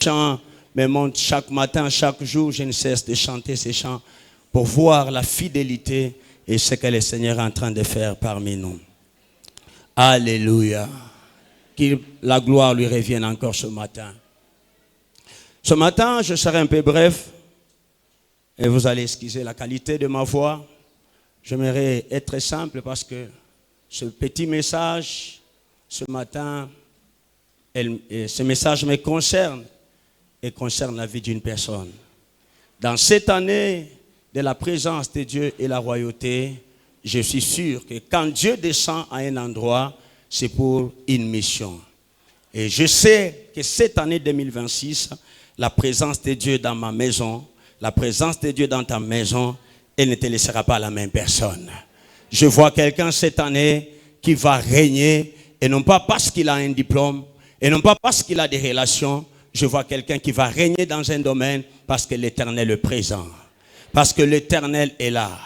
chant me montre chaque matin, chaque jour, je ne cesse de chanter ces chants pour voir la fidélité et ce que le Seigneur est en train de faire parmi nous. Alléluia. Que la gloire lui revienne encore ce matin. Ce matin, je serai un peu bref et vous allez excuser la qualité de ma voix. J'aimerais être simple parce que ce petit message, ce matin, ce message me concerne et concerne la vie d'une personne. Dans cette année de la présence de Dieu et la royauté, je suis sûr que quand Dieu descend à un endroit, c'est pour une mission. Et je sais que cette année 2026, la présence de Dieu dans ma maison, la présence de Dieu dans ta maison, elle ne te laissera pas la même personne. Je vois quelqu'un cette année qui va régner, et non pas parce qu'il a un diplôme, et non pas parce qu'il a des relations. Je vois quelqu'un qui va régner dans un domaine parce que l'Éternel est présent. Parce que l'Éternel est là.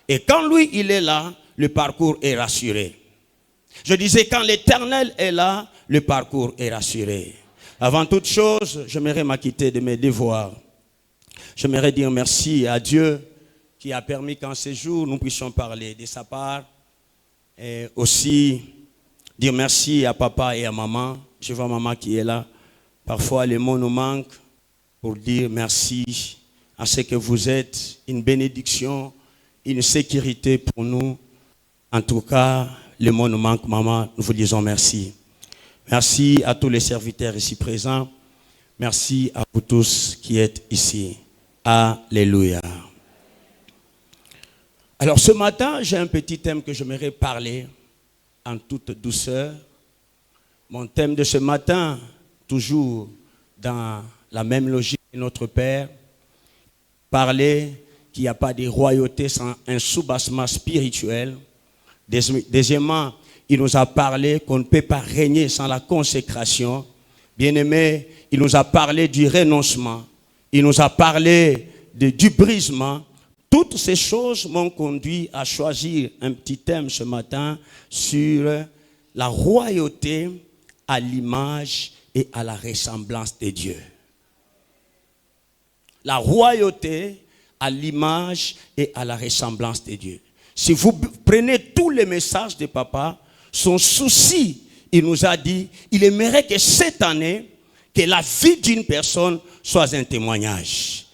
Et quand lui, il est là, le parcours est rassuré. Je disais, quand l'Éternel est là, le parcours est rassuré. Avant toute chose, j'aimerais m'acquitter de mes devoirs. J'aimerais dire merci à Dieu qui a permis qu'en ces jours, nous puissions parler de sa part. Et aussi dire merci à papa et à maman. Je vois maman qui est là. Parfois, les mots nous manquent pour dire merci à ce que vous êtes, une bénédiction, une sécurité pour nous. En tout cas, les mots nous manquent, maman, nous vous disons merci. Merci à tous les serviteurs ici présents. Merci à vous tous qui êtes ici. Alléluia. Alors ce matin, j'ai un petit thème que j'aimerais parler en toute douceur. Mon thème de ce matin, toujours dans la même logique que notre Père, parler qu'il n'y a pas de royauté sans un soubassement spirituel. Deuxièmement, il nous a parlé qu'on ne peut pas régner sans la consécration. Bien-aimé, il nous a parlé du renoncement. Il nous a parlé du brisement. Toutes ces choses m'ont conduit à choisir un petit thème ce matin sur la royauté à l'image et à la ressemblance de Dieu. La royauté à l'image et à la ressemblance de Dieu. Si vous prenez tous les messages de papa, son souci, il nous a dit, il aimerait que cette année, que la vie d'une personne soit un témoignage.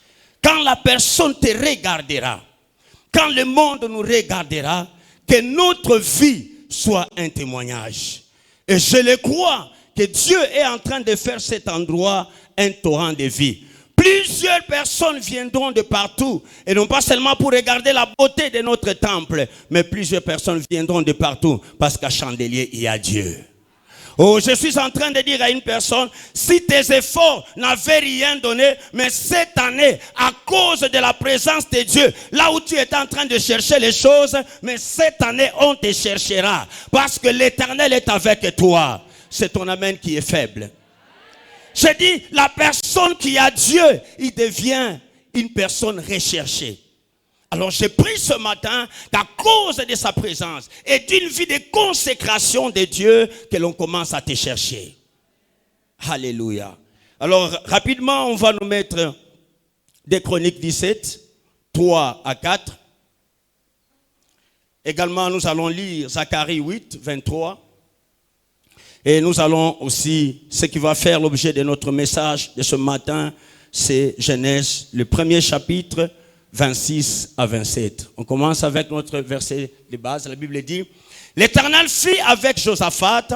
Quand la personne te regardera, quand le monde nous regardera, que notre vie soit un témoignage. Et je le crois que Dieu est en train de faire cet endroit un torrent de vie. Plusieurs personnes viendront de partout, et non pas seulement pour regarder la beauté de notre temple, mais plusieurs personnes viendront de partout, parce qu'à Chandelier, il y a Dieu. Oh, je suis en train de dire à une personne, si tes efforts n'avaient rien donné, mais cette année, à cause de la présence de Dieu, là où tu étais en train de chercher les choses, mais cette année, on te cherchera, parce que l'Éternel est avec toi. C'est ton amen qui est faible. Je dis, la personne qui a Dieu, il devient une personne recherchée. Alors j'ai pris ce matin qu'à cause de sa présence et d'une vie de consécration de Dieu, que l'on commence à te chercher. Alléluia. Alors rapidement, on va nous mettre des Chroniques 17, 3 à 4. Également, nous allons lire Zacharie 8, 23. Et nous allons aussi, ce qui va faire l'objet de notre message de ce matin, c'est Genèse, le premier chapitre, 26 à 27. On commence avec notre verset de base. La Bible dit, l'Éternel fit avec Josaphat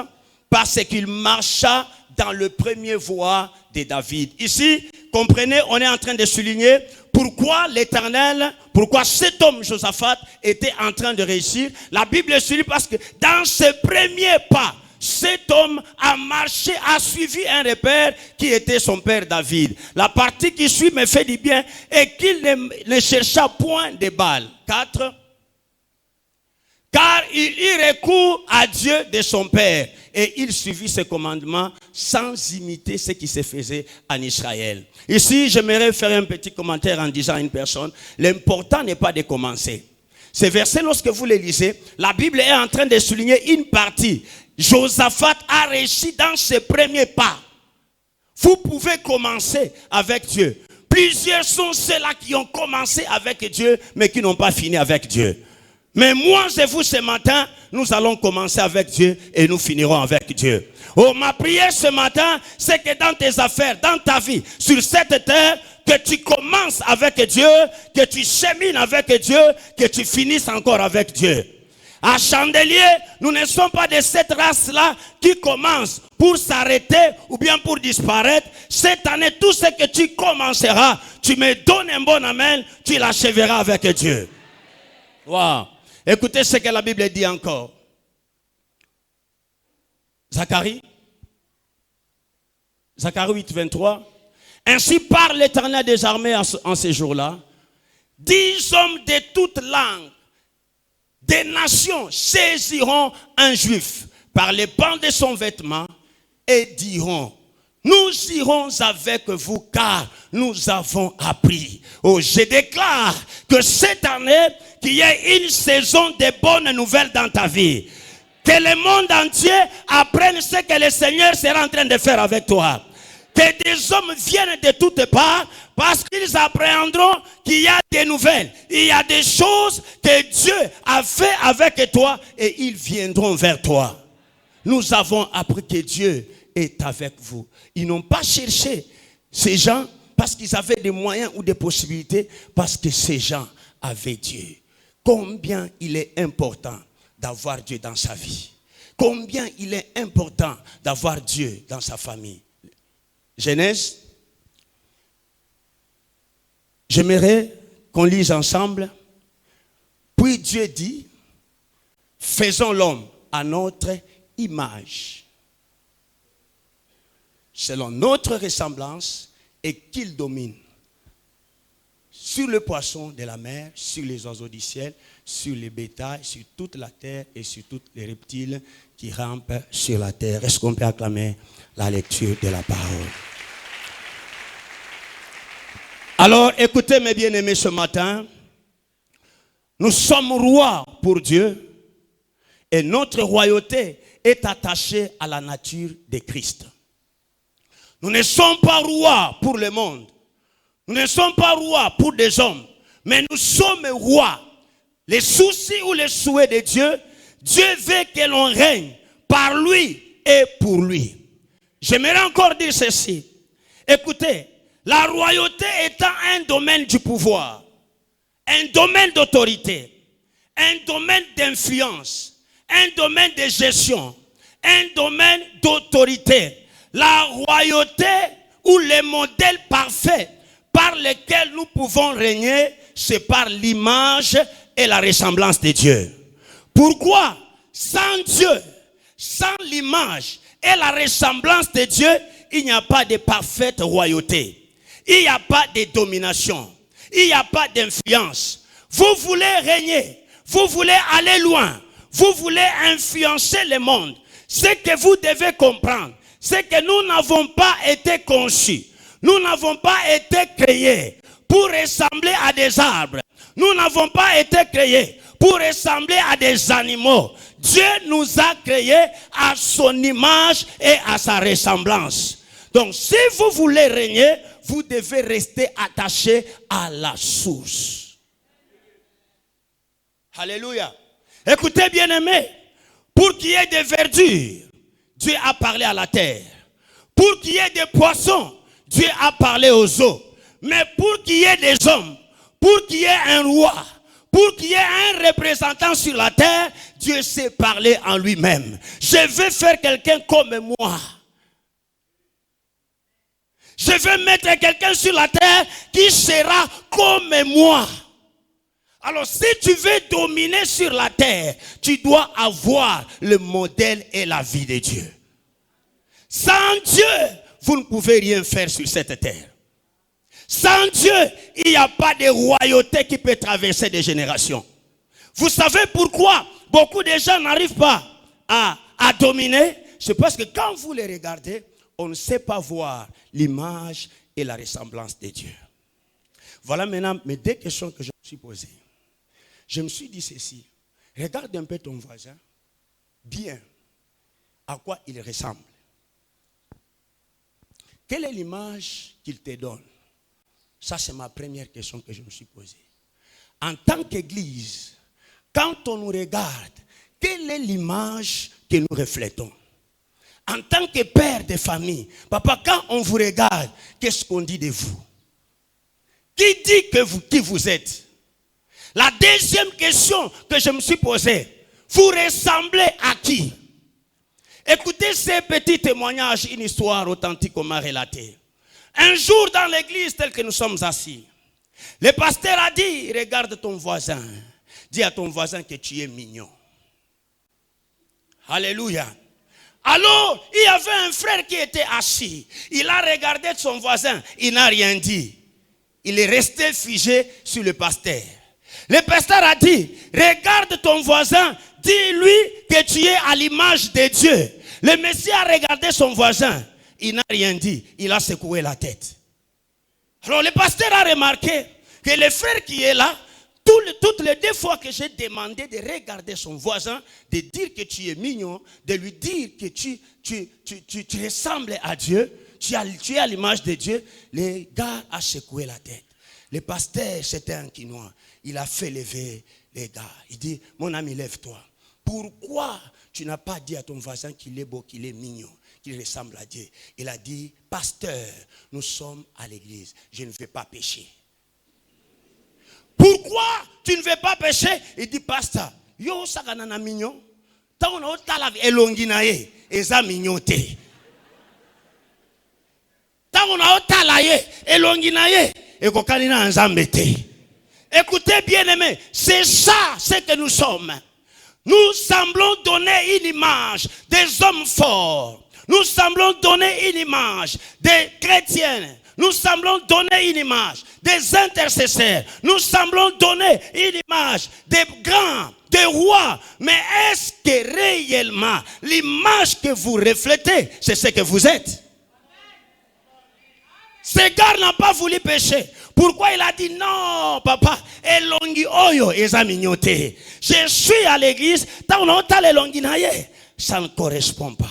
parce qu'il marcha dans le premier voie de David. Ici, comprenez, on est en train de souligner pourquoi l'Éternel, pourquoi cet homme Josaphat était en train de réussir. La Bible souligne parce que dans ses premiers pas, cet homme a marché, a suivi un repère qui était son père David. La partie qui suit me fait du bien et qu'il ne chercha point de Baal. 4. Car il eut recours à Dieu de son père et il suivit ses commandements sans imiter ce qui se faisait en Israël. Ici, j'aimerais faire un petit commentaire en disant à une personne, l'important n'est pas de commencer. Ces versets, lorsque vous les lisez, la Bible est en train de souligner une partie. Josaphat a réussi dans ses premiers pas. Vous pouvez commencer avec Dieu. Plusieurs sont ceux-là qui ont commencé avec Dieu, mais qui n'ont pas fini avec Dieu. Mais moi et vous ce matin, nous allons commencer avec Dieu et nous finirons avec Dieu. Oh, ma prière ce matin, c'est que dans tes affaires, dans ta vie, sur cette terre, que tu commences avec Dieu, que tu chemines avec Dieu, que tu finisses encore avec Dieu. À Chandelier, nous ne sommes pas de cette race-là qui commence pour s'arrêter ou bien pour disparaître. Cette année, tout ce que tu commenceras, tu me donnes un bon amen, tu l'achèveras avec Dieu. Wow. Écoutez ce que la Bible dit encore. Zacharie 8, 23. Ainsi parle l'Éternel des armées en ces jours-là. 10 hommes de toutes langues, des nations saisiront un juif par les pans de son vêtement et diront: nous irons avec vous car nous avons appris. Oh, je déclare que cette année, qu'il y ait une saison de bonnes nouvelles dans ta vie. Que le monde entier apprenne ce que le Seigneur sera en train de faire avec toi. Que des hommes viennent de toutes parts parce qu'ils apprendront qu'il y a des nouvelles. Il y a des choses que Dieu a fait avec toi et ils viendront vers toi. Nous avons appris que Dieu est avec vous. Ils n'ont pas cherché ces gens parce qu'ils avaient des moyens ou des possibilités, parce que ces gens avaient Dieu. Combien il est important d'avoir Dieu dans sa vie. Combien il est important d'avoir Dieu dans sa famille. Genèse, j'aimerais qu'on lise ensemble. Puis Dieu dit: faisons l'homme à notre image, selon notre ressemblance, et qu'il domine sur le poisson de la mer, sur les oiseaux du ciel, sur les bétails, sur toute la terre et sur tous les reptiles qui rampent sur la terre. Est-ce qu'on peut acclamer la lecture de la parole? Alors, écoutez mes bien-aimés ce matin. Nous sommes rois pour Dieu et notre royauté est attachée à la nature de Christ. Nous ne sommes pas rois pour le monde. Nous ne sommes pas rois pour des hommes. Mais nous sommes rois. Les soucis ou les souhaits de Dieu, Dieu veut que l'on règne par lui et pour lui. J'aimerais encore dire ceci. Écoutez, la royauté étant un domaine du pouvoir, un domaine d'autorité, un domaine d'influence, un domaine de gestion, un domaine d'autorité. La royauté ou le modèle parfait par lequel nous pouvons régner, c'est par l'image et la ressemblance de Dieu. Pourquoi? Sans Dieu, sans l'image et la ressemblance de Dieu, il n'y a pas de parfaite royauté. Il n'y a pas de domination. Il n'y a pas d'influence. Vous voulez régner. Vous voulez aller loin. Vous voulez influencer le monde. Ce que vous devez comprendre, c'est que nous n'avons pas été conçus. Nous n'avons pas été créés pour ressembler à des arbres. Nous n'avons pas été créés pour ressembler à des animaux. Dieu nous a créés à son image et à sa ressemblance. Donc, si vous voulez régner, vous devez rester attaché à la source. Alléluia. Écoutez, bien-aimés, pour qu'il y ait des verdures, Dieu a parlé à la terre. Pour qu'il y ait des poissons, Dieu a parlé aux eaux. Mais pour qu'il y ait des hommes, pour qu'il y ait un roi, pour qu'il y ait un représentant sur la terre, Dieu sait parler en lui-même. Je veux faire quelqu'un comme moi. Je veux mettre quelqu'un sur la terre qui sera comme moi. Alors si tu veux dominer sur la terre, tu dois avoir le modèle et la vie de Dieu. Sans Dieu, vous ne pouvez rien faire sur cette terre. Sans Dieu, il n'y a pas de royauté qui peut traverser des générations. Vous savez pourquoi beaucoup de gens n'arrivent pas à dominer? C'est parce que quand vous les regardez, on ne sait pas voir l'image et la ressemblance de Dieu. Voilà maintenant mes deux questions que je me suis posées. Je me suis dit ceci. Regarde un peu ton voisin. Bien. À quoi il ressemble? quelle est l'image qu'il te donne? Ça, c'est ma première question que je me suis posée. En tant qu'Église, quand on nous regarde, quelle est l'image que nous reflétons? En tant que père de famille, papa, quand on vous regarde, qu'est-ce qu'on dit de vous? Qui dit qui vous êtes? La deuxième question que je me suis posée, vous ressemblez à qui? Écoutez ces petits témoignages, une histoire authentique qu'on m'a relatée. Un jour dans l'église tel que nous sommes assis, le pasteur a dit, regarde ton voisin, dis à ton voisin que tu es mignon. Alléluia. Alors, il y avait un frère qui était assis. Il a regardé son voisin. Il n'a rien dit. Il est resté figé sur le pasteur. Le pasteur a dit, regarde ton voisin. Dis-lui que tu es à l'image de Dieu. Le Messie a regardé son voisin. Il n'a rien dit. Il a secoué la tête. Alors, le pasteur a remarqué que le frère qui est là, toutes les 2 fois que j'ai demandé de regarder son voisin, de dire que tu es mignon, de lui dire que tu ressembles à Dieu, tu es à l'image de Dieu, le gars a secoué la tête. Le pasteur, c'était un Quinois. Il a fait lever les gars. Il dit, mon ami, lève-toi. Pourquoi tu n'as pas dit à ton voisin qu'il est beau, qu'il est mignon, qu'il ressemble à Dieu? Il a dit, pasteur, nous sommes à l'église. Je ne vais pas pécher. Pourquoi tu ne veux pas pécher? Il dit, pasteur, yo saganana mignon. Tant on a tala elonginaye, eza mignoté. Tant on a tala elonginaye, ekokanina anzambete. Écoutez bien aimé, c'est ça ce que nous sommes. Nous semblons donner une image des hommes forts. Nous semblons donner une image des chrétiens. Nous semblons donner une image des intercesseurs. Nous semblons donner une image des grands, des rois. Mais est-ce que réellement l'image que vous reflétez, c'est ce que vous êtes? Ce gars n'a pas voulu pécher. Pourquoi il a dit non, papa, elongi oyo ezamignoté. Je suis à l'église, ça ne correspond pas.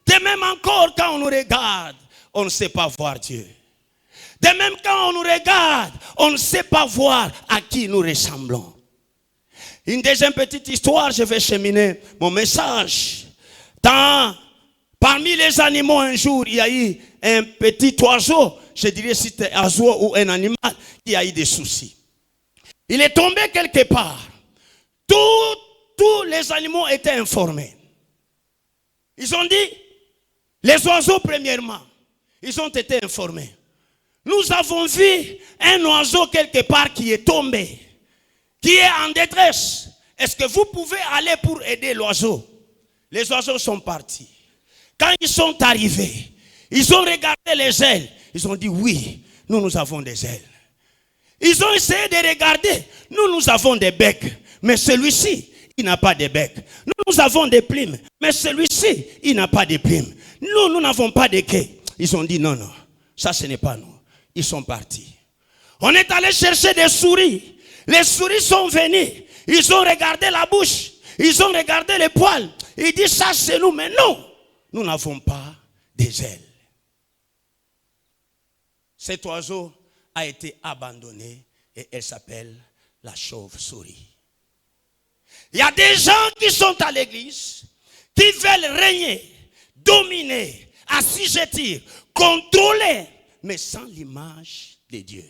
De même encore quand on nous regarde, on ne sait pas voir Dieu. De même quand on nous regarde, on ne sait pas voir à qui nous ressemblons. Une deuxième petite histoire, je vais cheminer mon message. Parmi les animaux, un jour, il y a eu un petit oiseau, je dirais si c'était un oiseau ou un animal, qui a eu des soucis. Il est tombé quelque part. Tous les animaux étaient informés. Ils ont dit, les oiseaux premièrement, ils ont été informés. Nous avons vu un oiseau quelque part qui est tombé, qui est en détresse. Est-ce que vous pouvez aller pour aider l'oiseau? Les oiseaux sont partis. Quand ils sont arrivés, ils ont regardé les ailes. Ils ont dit oui, nous avons des ailes. Ils ont essayé de regarder. Nous avons des becs. Mais celui-ci, il n'a pas de bec. Nous avons des plumes. Mais celui-ci, il n'a pas de plumes. Nous n'avons pas de quai. Ils ont dit non, ça ce n'est pas nous. Ils sont partis. On est allé chercher des souris. Les souris sont venues. Ils ont regardé la bouche. Ils ont regardé les poils. Ils disent ça c'est nous. Mais non, nous n'avons pas des ailes. Cet oiseau a été abandonné et elle s'appelle la chauve-souris. Il y a des gens qui sont à l'église, qui veulent régner, dominer, assujettir, contrôler, mais sans l'image de Dieu,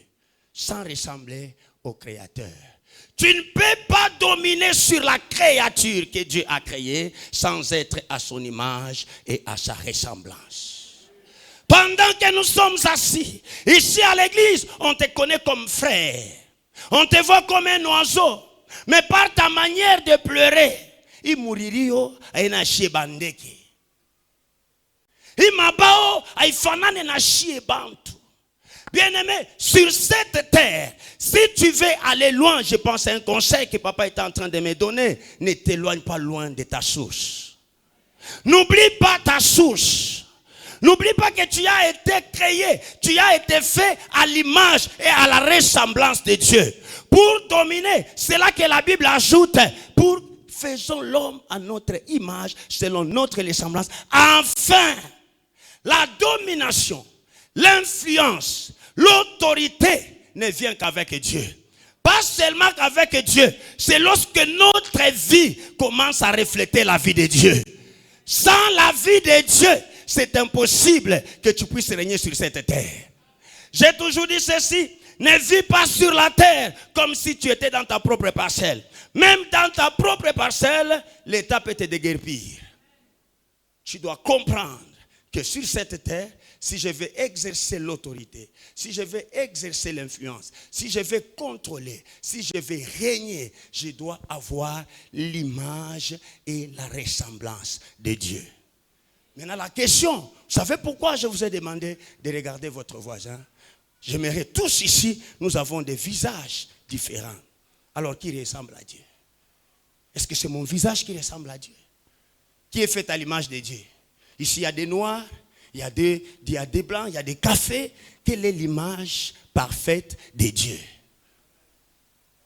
sans ressembler au Créateur. Tu ne peux pas dominer sur la créature que Dieu a créée sans être à son image et à sa ressemblance. Pendant que nous sommes assis, ici à l'église, on te connaît comme frère. On te voit comme un oiseau. Mais par ta manière de pleurer, il mourirait à na chiebandeke. Il mabao à ifanane na chiebantu. Bien-aimé, sur cette terre, si tu veux aller loin, je pense à un conseil que papa est en train de me donner, ne t'éloigne pas loin de ta source. N'oublie pas ta source. N'oublie pas que tu as été créé, tu as été fait à l'image et à la ressemblance de Dieu. Pour dominer, c'est là que la Bible ajoute, pour faisons l'homme à notre image, selon notre ressemblance. Enfin, la domination l'influence, l'autorité ne vient qu'avec Dieu. Pas seulement qu'avec Dieu, c'est lorsque notre vie commence à refléter la vie de Dieu. Sans la vie de Dieu, c'est impossible que tu puisses régner sur cette terre. J'ai toujours dit ceci, ne vis pas sur la terre comme si tu étais dans ta propre parcelle. Même dans ta propre parcelle, l'État peut te déguerpir. Tu dois comprendre que sur cette terre, si je veux exercer l'autorité, si je veux exercer l'influence, si je veux contrôler, si je veux régner, je dois avoir l'image et la ressemblance de Dieu. Maintenant la question, vous savez pourquoi je vous ai demandé de regarder votre voisin? J'aimerais tous ici, nous avons des visages différents. Alors qui ressemble à Dieu? Est-ce que c'est mon visage qui ressemble à Dieu? Qui est fait à l'image de Dieu? Ici il y a des noirs, il y a des blancs, il y a des cafés. Quelle est l'image parfaite de Dieu?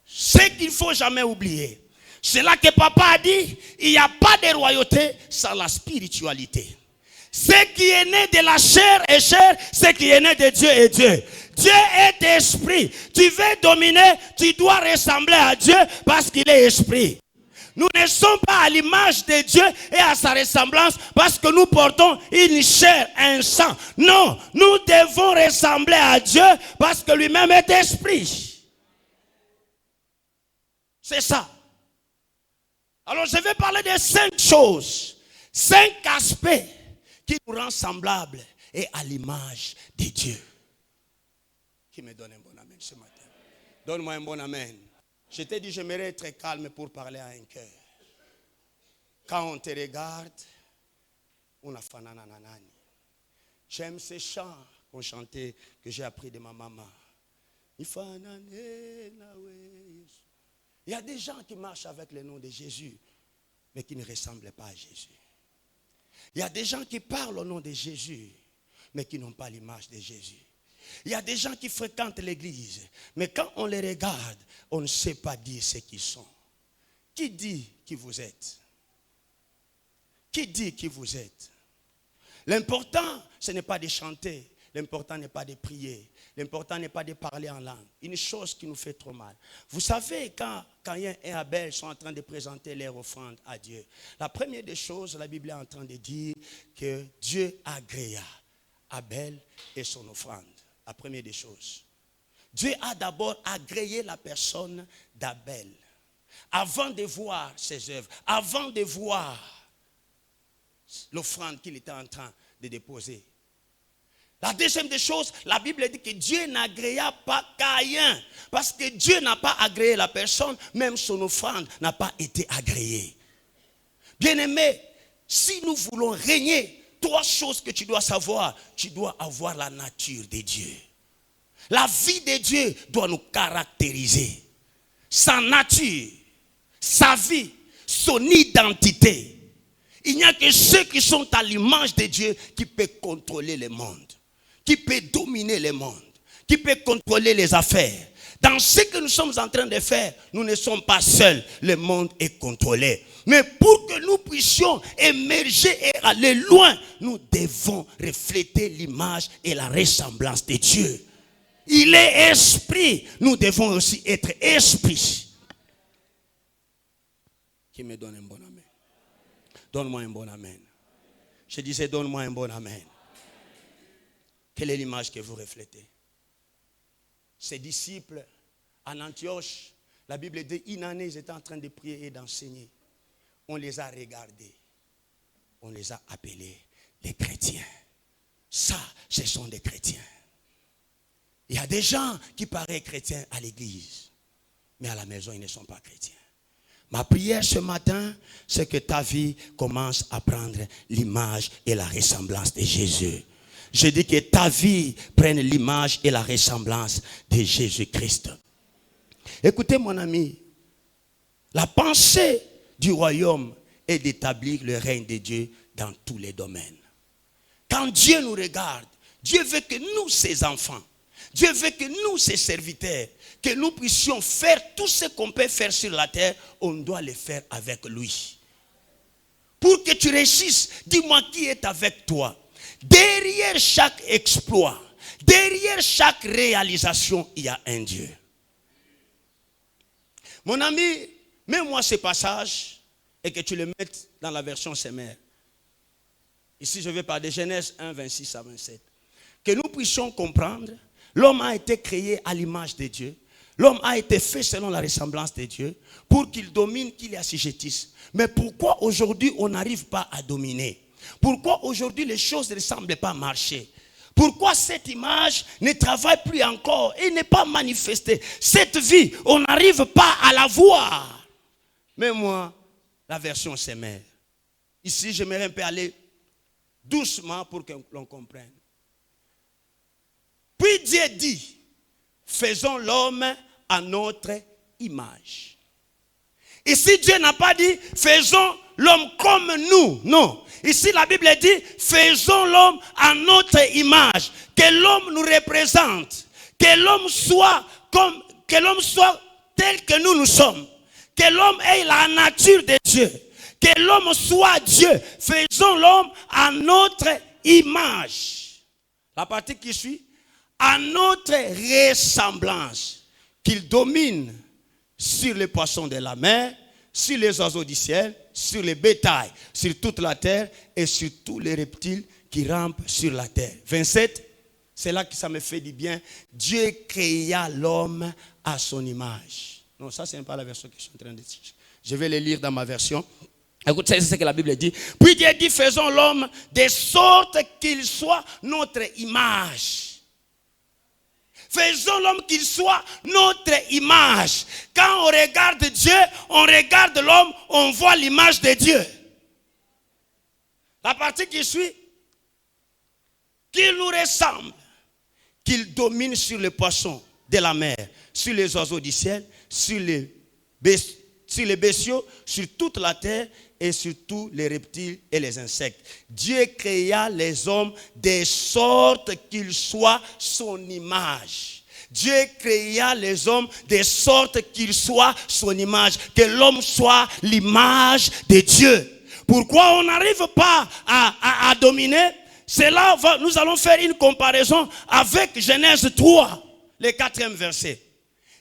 Ce qu'il ne faut jamais oublier. C'est là que papa a dit, il n'y a pas de royauté sans la spiritualité. Ce qui est né de la chair est chair, ce qui est né de Dieu est Dieu. Dieu est esprit. Tu veux dominer, tu dois ressembler à Dieu parce qu'il est esprit. Nous ne sommes pas à l'image de Dieu et à sa ressemblance parce que nous portons une chair, un sang. Non, nous devons ressembler à Dieu parce que lui-même est esprit. C'est ça. Alors je vais parler de 5 choses, 5 aspects qui nous rendent semblables et à l'image de Dieu. Qui me donne un bon amen ce matin? Donne-moi un bon amen. Je t'ai dit, j'aimerais être calme pour parler à un cœur. Quand on te regarde, on a fanananani. J'aime ces chants qu'on chantait, que j'ai appris de ma maman. Il y a des gens qui marchent avec le nom de Jésus, mais qui ne ressemblent pas à Jésus. Il y a des gens qui parlent au nom de Jésus, mais qui n'ont pas l'image de Jésus. Il y a des gens qui fréquentent l'église, mais quand on les regarde, on ne sait pas dire ce qu'ils sont. Qui dit qui vous êtes? Qui dit qui vous êtes? L'important, ce n'est pas de chanter. L'important n'est pas de prier. L'important n'est pas de parler en langue. Une chose qui nous fait trop mal. Vous savez, quand Caïn et Abel sont en train de présenter leur offrande à Dieu, la première des choses, la Bible est en train de dire que Dieu agréa Abel et son offrande. La première des choses. Dieu a d'abord agréé la personne d'Abel. Avant de voir ses œuvres, avant de voir l'offrande qu'il était en train de déposer. La deuxième des choses, la Bible dit que Dieu n'agréa pas Caïn. Parce que Dieu n'a pas agréé la personne, même son offrande n'a pas été agréée. Bien-aimé, si nous voulons régner, 3 choses que tu dois savoir. Tu dois avoir la nature de Dieu. La vie de Dieu doit nous caractériser. Sa nature, sa vie, son identité. Il n'y a que ceux qui sont à l'image de Dieu qui peuvent contrôler le monde, qui peuvent dominer le monde, qui peuvent contrôler les affaires. Dans ce que nous sommes en train de faire, nous ne sommes pas seuls. Le monde est contrôlé. Mais pour que nous puissions émerger et aller loin, nous devons refléter l'image et la ressemblance de Dieu. Il est esprit. Nous devons aussi être esprit. Qui me donne un bon amen? Donne-moi un bon amen. Je disais, donne-moi un bon amen. Quelle est l'image que vous reflétez? Ses disciples en Antioche, la Bible dit, une année, ils étaient en train de prier et d'enseigner. On les a regardés. On les a appelés les chrétiens. Ça, ce sont des chrétiens. Il y a des gens qui paraissent chrétiens à l'église, mais à la maison, ils ne sont pas chrétiens. Ma prière ce matin, c'est que ta vie commence à prendre l'image et la ressemblance de Jésus. Je dis que ta vie prenne l'image et la ressemblance de Jésus-Christ. Écoutez mon ami, la pensée du royaume est d'établir le règne de Dieu dans tous les domaines. Quand Dieu nous regarde, Dieu veut que nous, ses enfants, Dieu veut que nous, ses serviteurs, que nous puissions faire tout ce qu'on peut faire sur la terre, on doit le faire avec lui. Pour que tu réussisses, dis-moi qui est avec toi. Derrière chaque exploit, Derrière chaque réalisation, il y a un Dieu. Mon ami, mets-moi ce passage et que tu le mettes dans la version Semeur. Ici, je vais parler de Genèse 1, 26 à 27. Que nous puissions comprendre, l'homme a été créé à l'image de Dieu. L'homme a été fait selon la ressemblance de Dieu pour qu'il domine, qu'il y assujettisse. Mais pourquoi aujourd'hui on n'arrive pas à dominer? Pourquoi aujourd'hui les choses ne semblent pas marcher? Pourquoi cette image ne travaille plus encore et n'est pas manifestée? Cette vie, on n'arrive pas à la voir. Mais moi, la version Semeur. Ici, j'aimerais un peu aller doucement pour que l'on comprenne. Puis Dieu dit, faisons l'homme à notre image. Ici, Dieu n'a pas dit, faisons l'homme comme nous. Non. Ici, la Bible dit, faisons l'homme à notre image. Que l'homme nous représente. Que l'homme soit tel que nous sommes. Que l'homme ait la nature de Dieu. Que l'homme soit Dieu. Faisons l'homme à notre image. La partie qui suit, à notre ressemblance. Qu'il domine sur les poissons de la mer, sur les oiseaux du ciel, sur les bétails, sur toute la terre et sur tous les reptiles qui rampent sur la terre. 27, c'est là que ça me fait du bien. Dieu créa l'homme à son image. Non, ça c'est pas la version que je suis en train de dire. Je vais le lire dans ma version. Écoute, c'est ce que la Bible dit. Puis Dieu dit, faisons l'homme de sorte qu'il soit notre image. Faisons l'homme qu'il soit notre image. Quand on regarde Dieu, on regarde l'homme, on voit l'image de Dieu. La partie qui suit, qu'il nous ressemble, qu'il domine sur les poissons de la mer, sur les oiseaux du ciel, sur les bestiaux, sur toute la terre et sur tous les reptiles et les insectes. Dieu créa les hommes de sorte qu'ils soient son image. Dieu créa les hommes de sorte qu'ils soient son image. Que l'homme soit l'image de Dieu. Pourquoi on n'arrive pas à dominer? C'est là nous allons faire une comparaison avec Genèse 3, le 4e verset.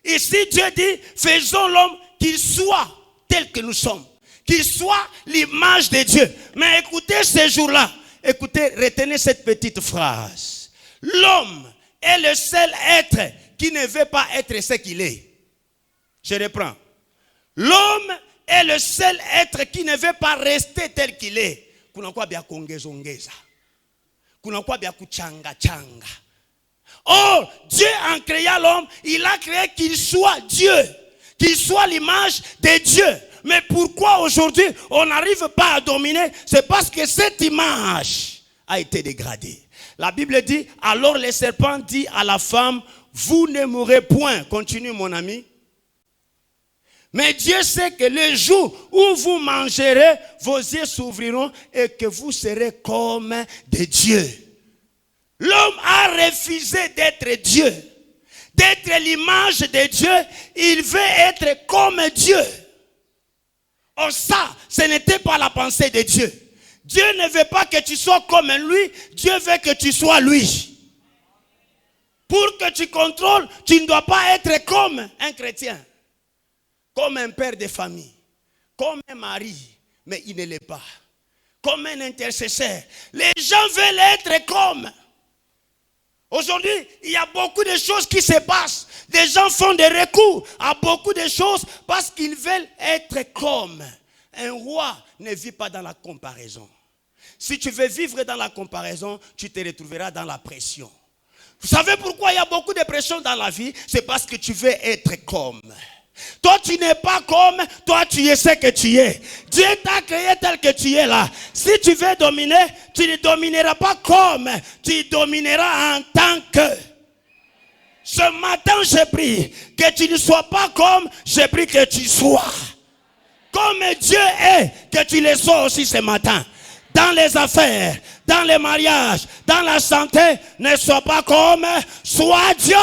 Ici Dieu dit, faisons l'homme qu'il soit tel que nous sommes. Qu'il soit l'image de Dieu. Mais écoutez ces jours-là. Écoutez, retenez cette petite phrase. L'homme est le seul être qui ne veut pas être ce qu'il est. Je reprends. L'homme est le seul être qui ne veut pas rester tel qu'il est. Or, Dieu en créant l'homme, il a créé qu'il soit Dieu. Qu'il soit l'image de Dieu. Mais pourquoi aujourd'hui on n'arrive pas à dominer? C'est parce que cette image a été dégradée. La Bible dit, alors le serpent dit à la femme, vous ne mourrez point. Continue mon ami. Mais Dieu sait que le jour où vous mangerez, vos yeux s'ouvriront et que vous serez comme des dieux. L'homme a refusé d'être Dieu. D'être l'image de Dieu, il veut être comme Dieu. Or ça, ce n'était pas la pensée de Dieu. Dieu ne veut pas que tu sois comme lui, Dieu veut que tu sois lui. Pour que tu contrôles, tu ne dois pas être comme un chrétien, comme un père de famille, comme un mari, mais il ne l'est pas. Comme un intercesseur. Les gens veulent être comme. Aujourd'hui, il y a beaucoup de choses qui se passent. Des gens font des recours à beaucoup de choses parce qu'ils veulent être comme. Un roi ne vit pas dans la comparaison. Si tu veux vivre dans la comparaison, tu te retrouveras dans la pression. Vous savez pourquoi il y a beaucoup de pression dans la vie? C'est parce que tu veux être comme. Toi, tu n'es pas comme, toi, tu es ce que tu es. Dieu t'a créé tel que tu es là. Si tu veux dominer, tu ne domineras pas comme, tu domineras en tant que. Ce matin, je prie que tu ne sois pas comme, je prie que tu sois. Comme Dieu est, que tu le sois aussi ce matin. Dans les affaires, dans les mariages, dans la santé, ne sois pas comme, sois Dieu.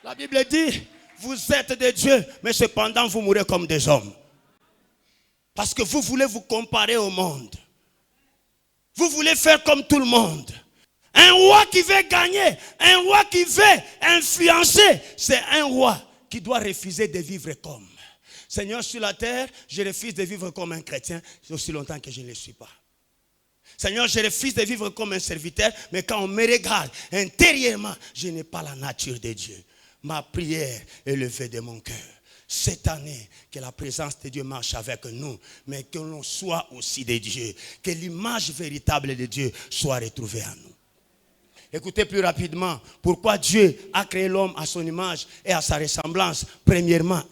La Bible dit, vous êtes des dieux, mais cependant vous mourrez comme des hommes. Parce que vous voulez vous comparer au monde. Vous voulez faire comme tout le monde. Un roi qui veut gagner, un roi qui veut influencer, c'est un roi qui doit refuser de vivre comme. Seigneur, sur la terre, je refuse de vivre comme un chrétien aussi longtemps que je ne le suis pas. Seigneur, je refuse de vivre comme un serviteur, mais quand on me regarde intérieurement, je n'ai pas la nature de Dieu. Ma prière est levée de mon cœur. Cette année, que la présence de Dieu marche avec nous, mais que l'on soit aussi de Dieu, que l'image véritable de Dieu soit retrouvée en nous. Écoutez plus rapidement, pourquoi Dieu a créé l'homme à son image et à sa ressemblance. Premièrement,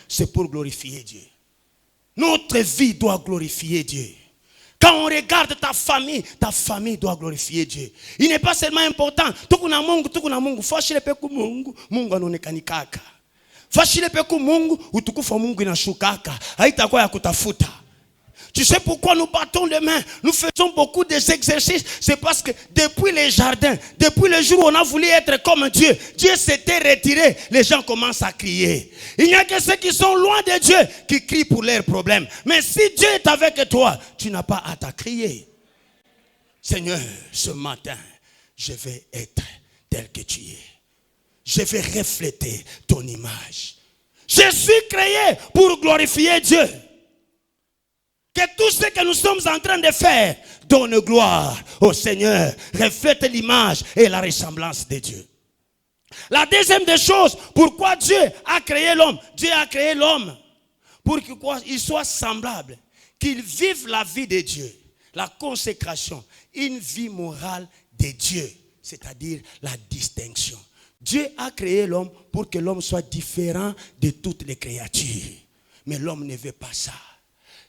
c'est pour glorifier Dieu. Notre vie doit glorifier Dieu. Quand on regarde ta famille doit glorifier Dieu. Il n'est pas seulement important. Fashile peku Mungu, Mungu anaonekana kaka. Fashile peku Mungu, utukufu Mungu inashukaka. Haitakuwa ya kutafuta. Tu sais pourquoi nous battons les mains? Nous faisons beaucoup d'exercices. C'est parce que depuis les jardins, depuis le jour où on a voulu être comme Dieu, Dieu s'était retiré. Les gens commencent à crier. Il n'y a que ceux qui sont loin de Dieu qui crient pour leurs problèmes. Mais si Dieu est avec toi, tu n'as pas à te crier. Seigneur, ce matin, je vais être tel que tu es. Je vais refléter ton image. Je suis créé pour glorifier Dieu. Que tout ce que nous sommes en train de faire donne gloire au Seigneur, reflète l'image et la ressemblance de Dieu. La deuxième des choses, pourquoi Dieu a créé l'homme? Dieu a créé l'homme pour qu'il soit semblable, qu'il vive la vie de Dieu, la consécration, une vie morale de Dieu, c'est-à-dire la distinction. Dieu a créé l'homme pour que l'homme soit différent de toutes les créatures. Mais l'homme ne veut pas ça.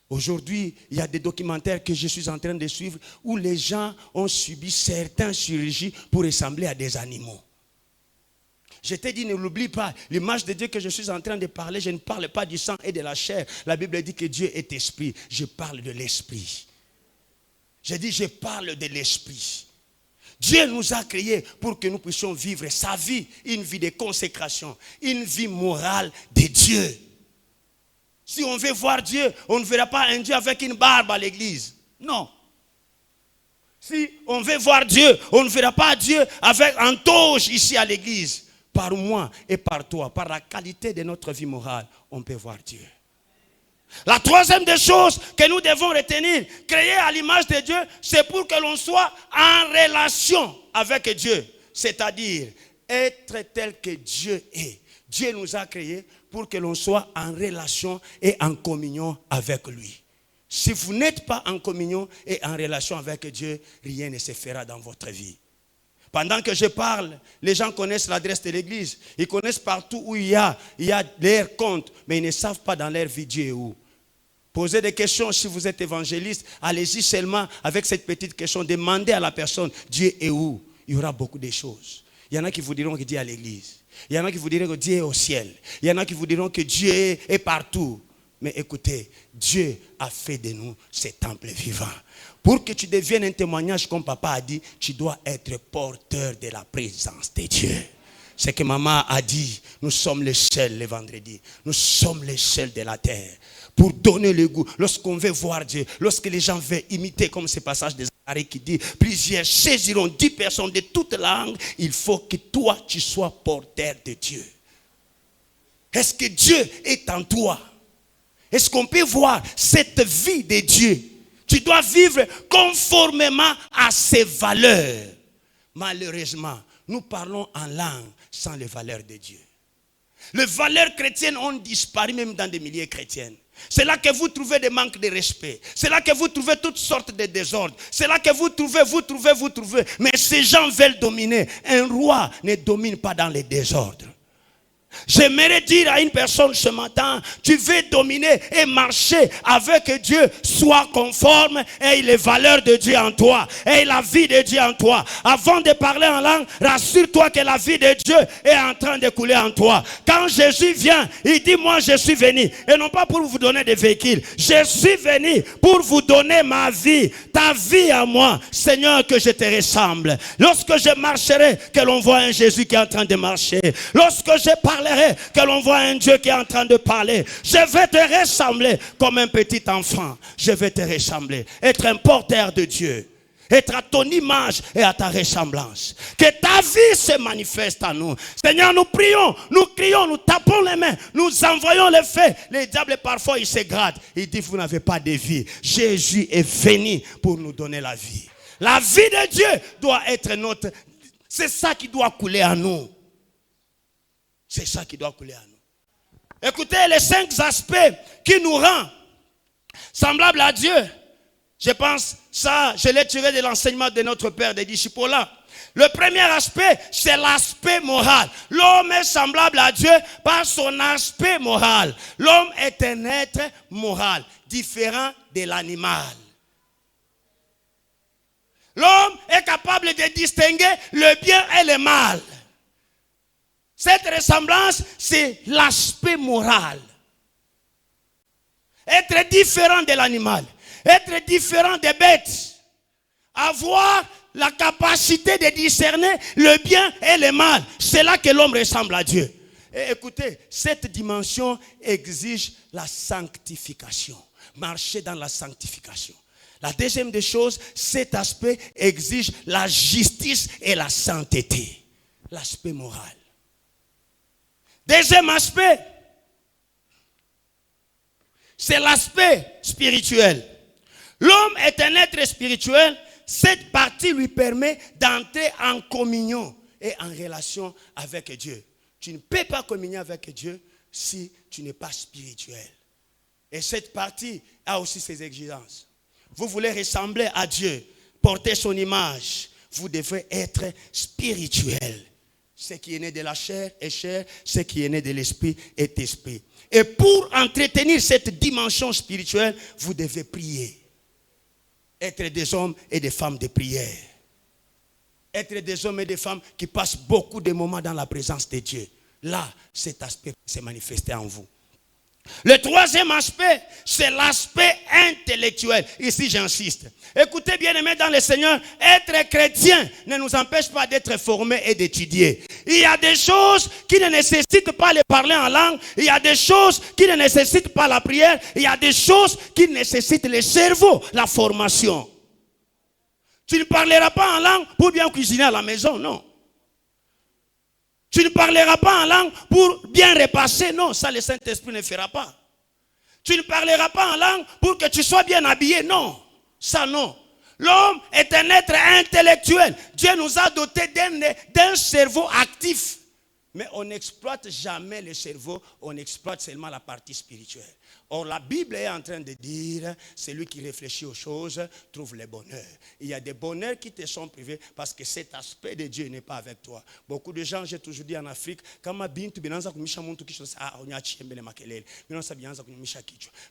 Aujourd'hui, il y a des documentaires que je suis en train de suivre où les gens ont subi certaines chirurgies pour ressembler à des animaux. Je t'ai dit, ne l'oublie pas, l'image de Dieu que je suis en train de parler, je ne parle pas du sang et de la chair. La Bible dit que Dieu est esprit. Je parle de l'esprit. Je dis, je parle de l'esprit. Dieu nous a créés pour que nous puissions vivre sa vie, une vie de consécration, une vie morale de Dieu. Si on veut voir Dieu, on ne verra pas un Dieu avec une barbe à l'église. Non. Si on veut voir Dieu, on ne verra pas Dieu avec un toge ici à l'église. Par moi et par toi, par la qualité de notre vie morale, on peut voir Dieu. La troisième des choses que nous devons retenir, créer à l'image de Dieu, c'est pour que l'on soit en relation avec Dieu. C'est-à-dire être tel que Dieu est. Dieu nous a créés pour que l'on soit en relation et en communion avec lui. Si vous n'êtes pas en communion et en relation avec Dieu, rien ne se fera dans votre vie. Pendant que je parle, les gens connaissent l'adresse de l'église. Ils connaissent partout où il y a leur compte, mais ils ne savent pas dans leur vie Dieu est où. Posez des questions si vous êtes évangéliste. Allez-y seulement avec cette petite question. Demandez à la personne Dieu est où. Il y aura beaucoup de choses. Il y en a qui vous diront que Dieu est à l'église. Il y en a qui vous diront que Dieu est au ciel. Il y en a qui vous diront que Dieu est partout. Mais écoutez, Dieu a fait de nous ce temple vivant. Pour que tu deviennes un témoignage, comme papa a dit, tu dois être porteur de la présence de Dieu. C'est que maman a dit, nous sommes les seuls le vendredi. Nous sommes les seuls de la terre. Pour donner le goût, lorsqu'on veut voir Dieu, lorsque les gens veulent imiter, comme ce passage de Zacharie qui dit, plusieurs saisiront 10 personnes de toutes langues, il faut que toi, tu sois porteur de Dieu. Est-ce que Dieu est en toi? Est-ce qu'on peut voir cette vie de Dieu? Tu dois vivre conformément à ses valeurs. Malheureusement, nous parlons en langue sans les valeurs de Dieu. Les valeurs chrétiennes ont disparu même dans des milieux chrétiens. C'est là que vous trouvez des manques de respect. C'est là que vous trouvez toutes sortes de désordres. C'est là que vous trouvez. Mais ces gens veulent dominer. Un roi ne domine pas dans les désordres. J'aimerais dire à une personne ce matin, tu veux dominer et marcher avec Dieu, sois conforme et les valeurs de Dieu en toi et la vie de Dieu en toi. Avant de parler en langue, rassure-toi que la vie de Dieu est en train de couler en toi. Quand Jésus vient, il dit moi je suis venu, et non pas pour vous donner des véhicules, je suis venu pour vous donner ma vie, ta vie à moi, Seigneur, que je te ressemble. Lorsque je marcherai, que l'on voit un Jésus qui est en train de marcher. Lorsque je parlerai, que l'on voit un Dieu qui est en train de parler. Je vais te ressembler comme un petit enfant. Je vais te ressembler. Être un porteur de Dieu. être à ton image et à ta ressemblance. Que ta vie se manifeste en nous. Seigneur, nous prions, nous crions, nous tapons les mains, nous envoyons les faits. Les diables, parfois, ils se grattent. Ils disent, vous n'avez pas de vie. Jésus est venu pour nous donner la vie. La vie de Dieu doit être notre... C'est ça qui doit couler en nous. C'est ça qui doit couler en nous. Écoutez, les 5 aspects qui nous rendent semblables à Dieu. Je pense, ça, je l'ai tiré de l'enseignement de notre Père des disciples là. Le premier aspect, c'est l'aspect moral. L'homme est semblable à Dieu par son aspect moral. L'homme est un être moral, différent de l'animal. L'homme est capable de distinguer le bien et le mal. Cette ressemblance, c'est l'aspect moral. Être différent de l'animal, être différent des bêtes, avoir la capacité de discerner le bien et le mal. C'est là que l'homme ressemble à Dieu. Et écoutez, cette dimension exige la sanctification. Marcher dans la sanctification. La deuxième des choses, cet aspect exige la justice et la sainteté. L'aspect moral. Deuxième aspect, c'est l'aspect spirituel. L'homme est un être spirituel. Cette partie lui permet d'entrer en communion et en relation avec Dieu. Tu ne peux pas communier avec Dieu si tu n'es pas spirituel. Et cette partie a aussi ses exigences. Vous voulez ressembler à Dieu, porter son image, vous devez être spirituel. Ce qui est né de la chair est chair, ce qui est né de l'esprit est esprit. Et pour entretenir cette dimension spirituelle, vous devez prier. Être des hommes et des femmes de prière. Être des hommes et des femmes qui passent beaucoup de moments dans la présence de Dieu. Là, cet aspect s'est manifesté en vous. Le troisième aspect, c'est l'aspect intellectuel. Ici, j'insiste. Écoutez, bien-aimés dans le Seigneur, être chrétien ne nous empêche pas d'être formés et d'étudier. Il y a des choses qui ne nécessitent pas de parler en langue. Il y a des choses qui ne nécessitent pas la prière. Il y a des choses qui nécessitent le cerveau, la formation. Tu ne parleras pas en langue pour bien cuisiner à la maison, non. Tu ne parleras pas en langue pour bien repasser. Non, ça le Saint-Esprit ne fera pas. Tu ne parleras pas en langue pour que tu sois bien habillé. Non, ça non. L'homme est un être intellectuel. Dieu nous a dotés d'un cerveau actif. Mais on n'exploite jamais le cerveau, on exploite seulement la partie spirituelle. Or, la Bible est en train de dire, celui qui réfléchit aux choses trouve le bonheur. Il y a des bonheurs qui te sont privés parce que cet aspect de Dieu n'est pas avec toi. Beaucoup de gens, j'ai toujours dit en Afrique,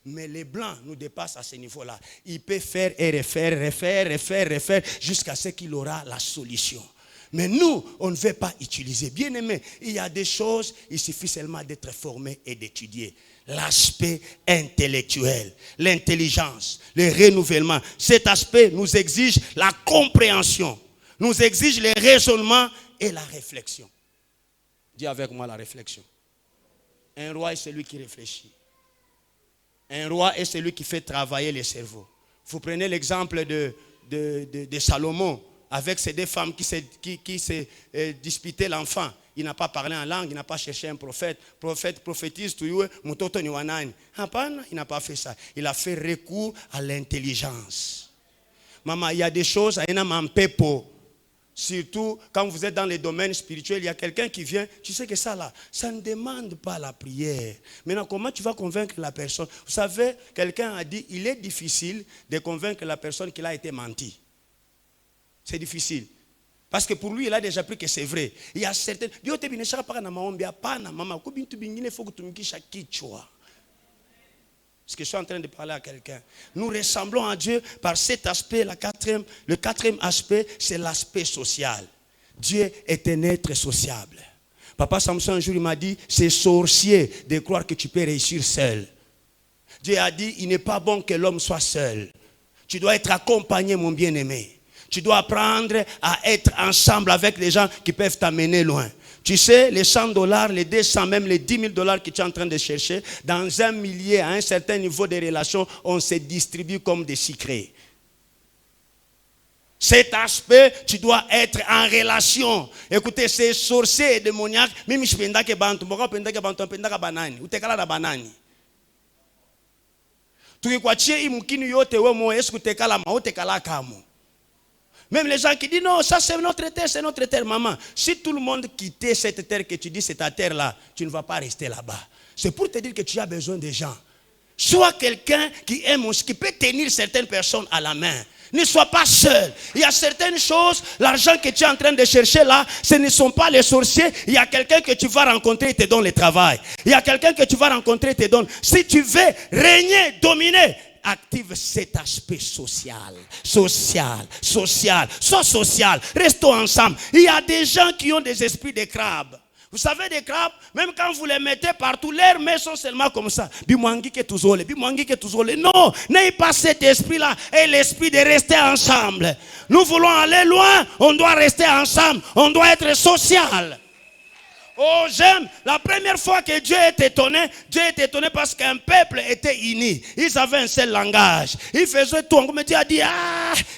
mais les Blancs nous dépassent à ce niveau-là. Il peut faire et refaire jusqu'à ce qu'il aura la solution. Mais nous, on ne veut pas utiliser. Bien aimé, il y a des choses, il suffit seulement d'être formé et d'étudier. L'aspect intellectuel, l'intelligence, le renouvellement. Cet aspect nous exige la compréhension, nous exige le raisonnement et la réflexion. Dis avec moi la réflexion. Un roi est celui qui réfléchit. Un roi est celui qui fait travailler le cerveau. Vous prenez l'exemple de Salomon. Avec ces deux femmes qui se disputaient l'enfant. Il n'a pas parlé en langue, il n'a pas cherché un prophète. Prophète prophétise, il n'a pas fait ça. Il a fait recours à l'intelligence. Maman, il y a des choses, surtout quand vous êtes dans les domaines spirituels, il y a quelqu'un qui vient, tu sais que ça là, ça ne demande pas la prière. Maintenant, comment tu vas convaincre la personne? Vous savez, quelqu'un a dit, il est difficile de convaincre la personne qu'il a été menti. C'est difficile. Parce que pour lui, il a déjà pris que c'est vrai. Il y a certaines... Est-ce que je suis en train de parler à quelqu'un? Nous ressemblons à Dieu par cet aspect. Le quatrième aspect, c'est l'aspect social. Dieu est un être sociable. Papa Samson, un jour, il m'a dit, c'est sorcier de croire que tu peux réussir seul. Dieu a dit, il n'est pas bon que l'homme soit seul. Tu dois être accompagné, mon bien-aimé. Tu dois apprendre à être ensemble avec les gens qui peuvent t'amener loin. Tu sais, les $100, les 200, même les $10,000 que tu es en train de chercher, dans un millier, à un certain niveau de relation, on se distribue comme des secrets. Cet aspect, tu dois être en relation. Écoutez, ces sorciers et démoniaques, même si je que bantu, banani, ou te kala na banani. Tukikwatie imukini yote we mo est-ce te kala ma ou te kala kamo. Même les gens qui disent non, ça c'est notre terre, c'est notre terre, maman. Si tout le monde quittait cette terre que tu dis c'est ta terre là, tu ne vas pas rester là-bas. C'est pour te dire que tu as besoin de gens. Sois quelqu'un qui aime, qui peut tenir certaines personnes à la main. Ne sois pas seul. Il y a certaines choses, l'argent que tu es en train de chercher là, ce ne sont pas les sorciers. Il y a quelqu'un que tu vas rencontrer et te donne le travail. Il y a quelqu'un que tu vas rencontrer et te donne. Si tu veux régner, dominer, active cet aspect social. Social. Sois social. Restons ensemble. Il y a des gens qui ont des esprits de crabes. Vous savez, des crabes, même quand vous les mettez partout, leurs mains sont seulement comme ça. Non, n'ayez pas cet esprit-là et l'esprit de rester ensemble. Nous voulons aller loin, on doit rester ensemble, on doit être social. Oh, j'aime. La première fois que Dieu est étonné parce qu'un peuple était uni. Ils avaient un seul langage. Ils faisaient tout. Comme Dieu a dit,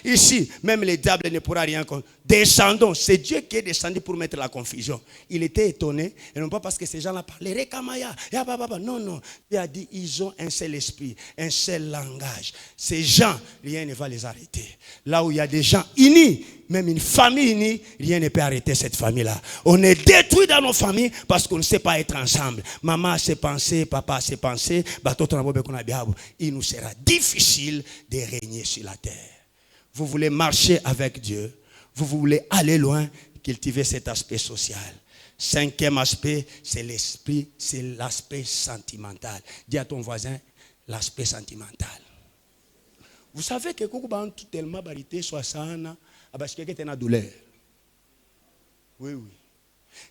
ici, même le diable ne pourra rien contre. Descendons. C'est Dieu qui est descendu pour mettre la confusion. Il était étonné. Et non pas parce que ces gens-là parlaient. Non. Il a dit, ils ont un seul esprit, un seul langage. Ces gens, rien ne va les arrêter. Là où il y a des gens unis, même une famille unie, rien ne peut arrêter cette famille-là. On est détruit dans nos familles parce qu'on ne sait pas être ensemble. Maman a ses pensées, papa a ses pensées. Il nous sera difficile de régner sur la terre. Vous voulez marcher avec Dieu. Vous voulez aller loin, cultiver cet aspect social. Cinquième aspect, c'est l'esprit, c'est l'aspect sentimental. Dis à ton voisin, l'aspect sentimental. Vous savez que quand on tellement barité soit sana, parce que quelqu'un a douleur. Oui.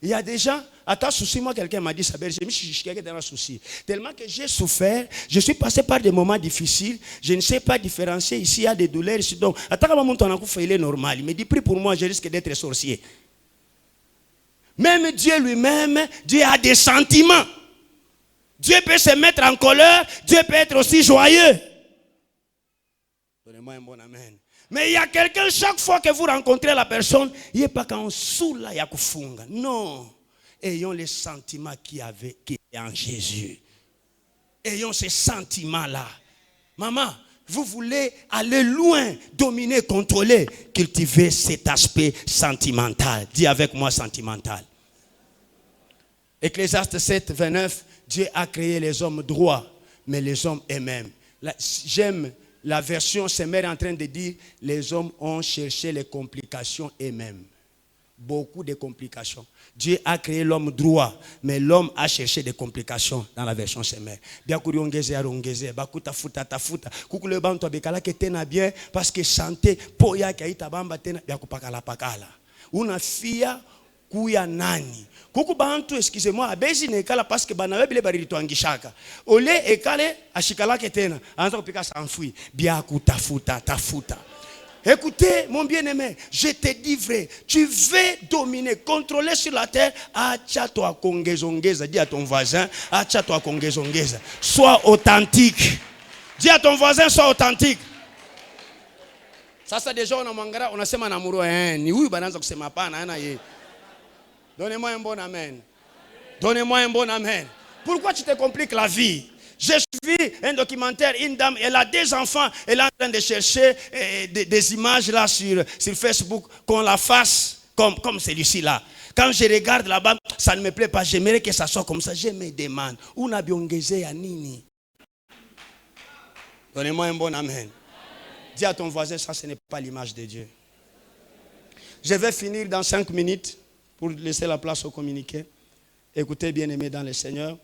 Il y a des gens, attends, souci, moi quelqu'un m'a dit ça, je me suis dit quelqu'un a un souci. Tellement que j'ai souffert, je suis passé par des moments difficiles, je ne sais pas différencier, ici il y a des douleurs, ici donc. Attends, quand mon enfant il est normal, il me dit prie pour moi, je risque d'être sorcier. Même Dieu lui-même, Dieu a des sentiments. Dieu peut se mettre en colère, Dieu peut être aussi joyeux. Donnez-moi un bon amen. Mais il y a quelqu'un, chaque fois que vous rencontrez la personne, il n'y a pas qu'un soula yakufunga. Non. Ayons les sentiments qui est en Jésus. Ayons ces sentiments-là. Maman, vous voulez aller loin, dominer, contrôler, cultiver cet aspect sentimental. Dis avec moi sentimental. Ecclésiaste 7, 29, Dieu a créé les hommes droits, mais les hommes eux-mêmes. J'aime la version, c'est mère en train de dire, les hommes ont cherché les complications eux-mêmes. Beaucoup de complications. Dieu a créé l'homme droit, mais l'homme a cherché des complications dans la version Semer. Bien bakuta futa tafuta. Kukule bantu abekala ke tena bien parce que santé poya ki aita bamba tena bien kupakala pakala. Una fia kuya nani. Kuku bantu excusez-moi abezi nekala parce que banawe bile barito angishaka. Ole ekale ashikala ke tena. Anza kupika s'enfuir. Bien kutafuta tafuta. Écoutez, mon bien-aimé, je te dis vrai, tu veux dominer, contrôler sur la terre, acha-toi kongezongeza, dis à ton voisin, acha-toi kongezongeza, sois authentique. Dis à ton voisin, sois authentique. Ça, c'est déjà, on a sema namuro, ni oui, bananza kusema pana, na ye. Donnez-moi un bon amen. Donnez-moi un bon amen. Pourquoi tu te compliques la vie? J'ai suivi un documentaire, une dame, elle a 2 enfants, elle est en train de chercher des images là sur Facebook, qu'on la fasse comme celui-ci là. Quand je regarde là-bas, ça ne me plaît pas, j'aimerais que ça soit comme ça, je me demande, où n'a biongezé à nini? Donnez-moi un bon amen. Dis à ton voisin, ça ce n'est pas l'image de Dieu. Je vais finir dans 5 minutes pour laisser la place au communiqué. Écoutez, bien-aimés dans le Seigneur.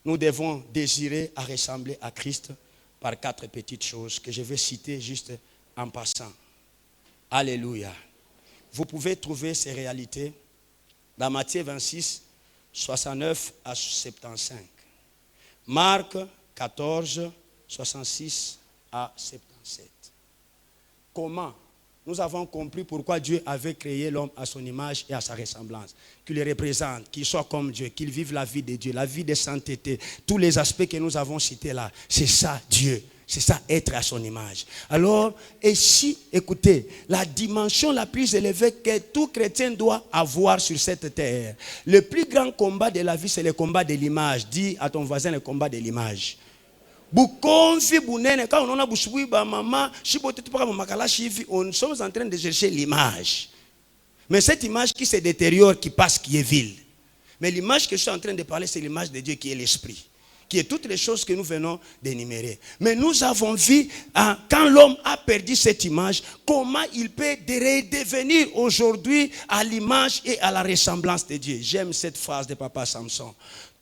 Nous devons désirer à ressembler à Christ par 4 petites choses que je vais citer juste en passant. Alléluia. Vous pouvez trouver ces réalités dans Matthieu 26, 69 à 75. Marc 14, 66 à 77. Comment? Nous avons compris pourquoi Dieu avait créé l'homme à son image et à sa ressemblance. Qu'il le représente, qu'il soit comme Dieu, qu'il vive la vie de Dieu, la vie de sainteté. Tous les aspects que nous avons cités là, c'est ça Dieu. C'est ça, être à son image. Alors, ici, écoutez, la dimension la plus élevée que tout chrétien doit avoir sur cette terre. Le plus grand combat de la vie, c'est le combat de l'image. Dis à ton voisin le combat de l'image. Nous sommes en train de chercher l'image. Mais cette image qui se détériore, qui passe, qui est vile. Mais l'image que je suis en train de parler, c'est l'image de Dieu qui est l'esprit. Qui est toutes les choses que nous venons d'énumérer. Mais nous avons vu, quand l'homme a perdu cette image, comment il peut redevenir aujourd'hui à l'image et à la ressemblance de Dieu. J'aime cette phrase de Papa Samson.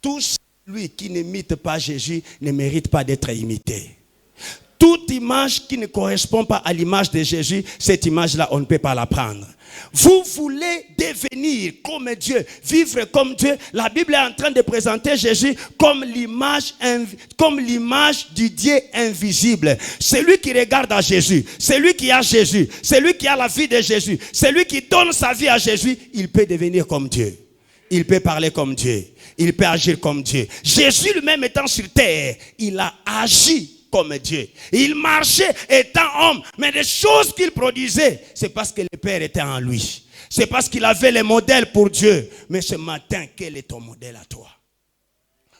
Tout celui qui n'imite pas Jésus ne mérite pas d'être imité. Toute image qui ne correspond pas à l'image de Jésus, cette image-là, on ne peut pas la prendre. Vous voulez devenir comme Dieu, vivre comme Dieu. La Bible est en train de présenter Jésus comme l'image du Dieu invisible. Celui qui regarde à Jésus, celui qui a Jésus, celui qui a la vie de Jésus, celui qui donne sa vie à Jésus, il peut devenir comme Dieu. Il peut parler comme Dieu. Il peut agir comme Dieu. Jésus lui-même étant sur terre, il a agi comme Dieu. Il marchait étant homme, mais les choses qu'il produisait, c'est parce que le Père était en lui. C'est parce qu'il avait les modèles pour Dieu. Mais ce matin, quel est ton modèle à toi?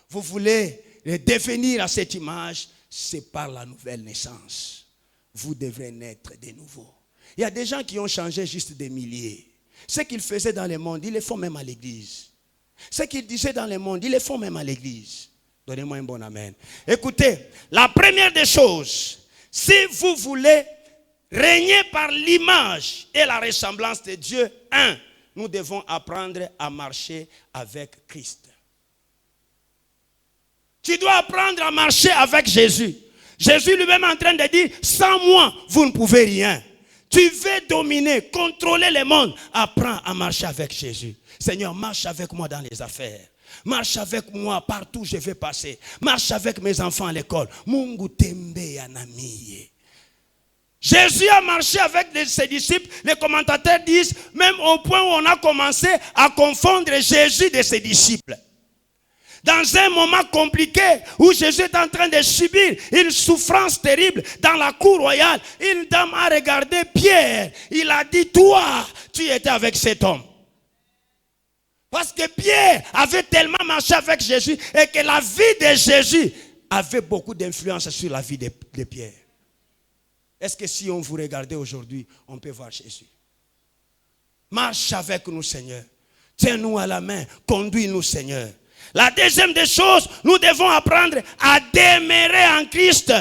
Vous voulez devenir à cette image, c'est par la nouvelle naissance. Vous devrez naître de nouveau. Il y a des gens qui ont changé juste des milliers. Ce qu'ils faisaient dans le monde, ils le font même à l'église. Ce qu'ils disaient dans le monde, ils le font même à l'église. Donnez-moi un bon amen. Écoutez, la première des choses, si vous voulez régner par l'image et la ressemblance de Dieu, nous devons apprendre à marcher avec Christ. Tu dois apprendre à marcher avec Jésus. Jésus lui-même est en train de dire, sans moi, vous ne pouvez rien. Tu veux dominer, contrôler le monde, apprends à marcher avec Jésus. Seigneur, marche avec moi dans les affaires. Marche avec moi partout où je vais passer. Marche avec mes enfants à l'école. Mungu tembe anamiye. Jésus a marché avec ses disciples. Les commentateurs disent, même au point où on a commencé à confondre Jésus de ses disciples. Dans un moment compliqué où Jésus est en train de subir une souffrance terrible dans la cour royale, une dame a regardé Pierre. Il a dit, toi, tu étais avec cet homme. Parce que Pierre avait tellement marché avec Jésus et que la vie de Jésus avait beaucoup d'influence sur la vie de Pierre. Est-ce que si on vous regardait aujourd'hui, on peut voir Jésus? Marche avec nous, Seigneur. Tiens-nous à la main. Conduis-nous, Seigneur. La deuxième des choses, nous devons apprendre à demeurer en Christ.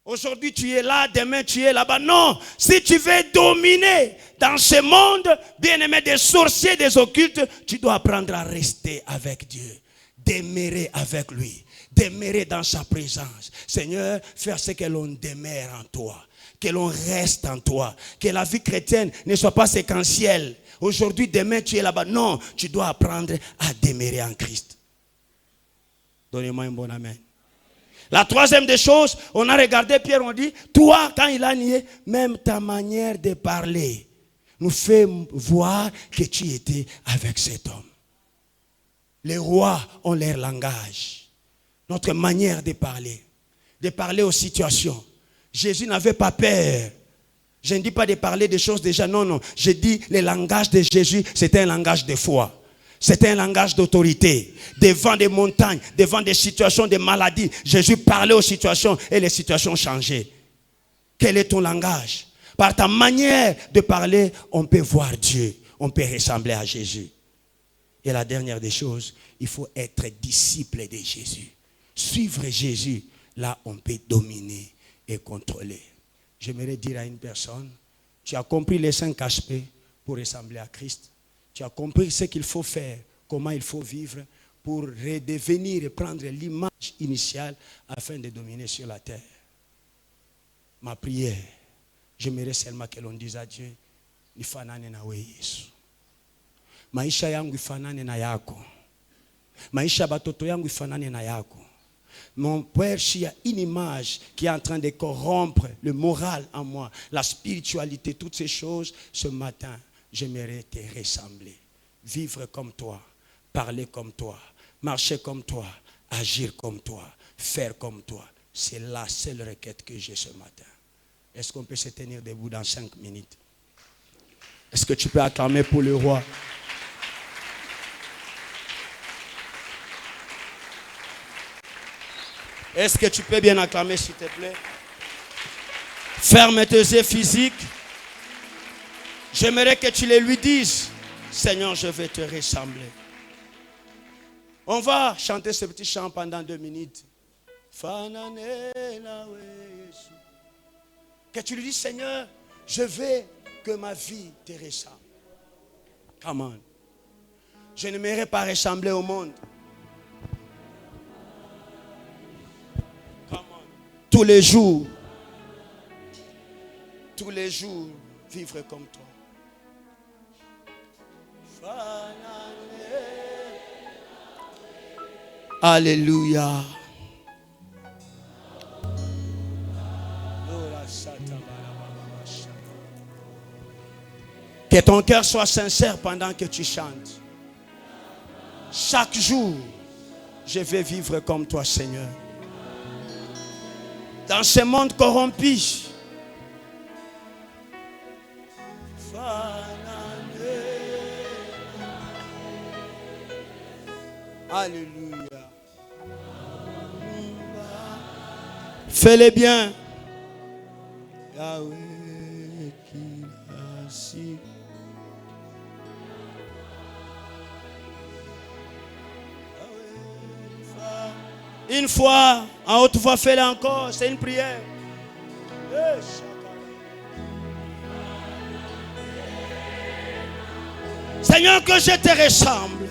Aujourd'hui, tu es là, demain, tu es là-bas. Non, si tu veux dominer dans ce monde, bien-aimé, des sorciers, des occultes, tu dois apprendre à rester avec Dieu. Demeurer avec lui. Demeurer dans sa présence. Seigneur, faire ce que l'on demeure en toi. Que l'on reste en toi. Que la vie chrétienne ne soit pas séquentielle. Aujourd'hui, demain, tu es là-bas. Non, tu dois apprendre à demeurer en Christ. Donnez-moi un bon amen. La troisième des choses, on a regardé Pierre, on dit, toi, quand il a nié, même ta manière de parler nous fait voir que tu étais avec cet homme. Les rois ont leur langage, notre manière de parler aux situations. Jésus n'avait pas peur. Je ne dis pas de parler des choses déjà, non. Je dis le langage de Jésus, c'était un langage de foi. C'était un langage d'autorité. Devant des montagnes, devant des situations de maladie, Jésus parlait aux situations et les situations changeaient. Quel est ton langage? Par ta manière de parler, on peut voir Dieu. On peut ressembler à Jésus. Et la dernière des choses, il faut être disciple de Jésus. Suivre Jésus, là on peut dominer et contrôler. J'aimerais dire à une personne, tu as compris les 5 aspects pour ressembler à Christ. Tu as compris ce qu'il faut faire, comment il faut vivre pour redevenir et prendre l'image initiale afin de dominer sur la terre. Ma prière, j'aimerais seulement que l'on dise à Dieu, nifanane na we Yesu. Maisha yangu ifanane na yako. Maisha batoto yangu ifanane na yako. Mon Père, s'il y a une image qui est en train de corrompre le moral en moi, la spiritualité, toutes ces choses, ce matin, j'aimerais te ressembler, vivre comme toi, parler comme toi, marcher comme toi, agir comme toi, faire comme toi. C'est la seule requête que j'ai ce matin. Est-ce qu'on peut se tenir debout dans 5 minutes? Est-ce que tu peux acclamer pour le roi? Est-ce que tu peux bien acclamer, s'il te plaît? Ferme tes yeux physiques. J'aimerais que tu les lui dises. Seigneur, je vais te ressembler. On va chanter ce petit chant pendant 2 minutes. Que tu lui dises, Seigneur, je veux que ma vie te ressemble. Come on. Je n'aimerais pas ressembler au monde. Come on. Tous les jours, vivre comme toi. Alléluia. Que ton cœur soit sincère pendant que tu chantes. Chaque jour, je vais vivre comme toi, Seigneur. Dans ce monde corrompu, alléluia. Fais-le bien. Yahweh qui assis. Une fois, en haute voix, fais-le encore. C'est une prière. Seigneur, que je te ressemble.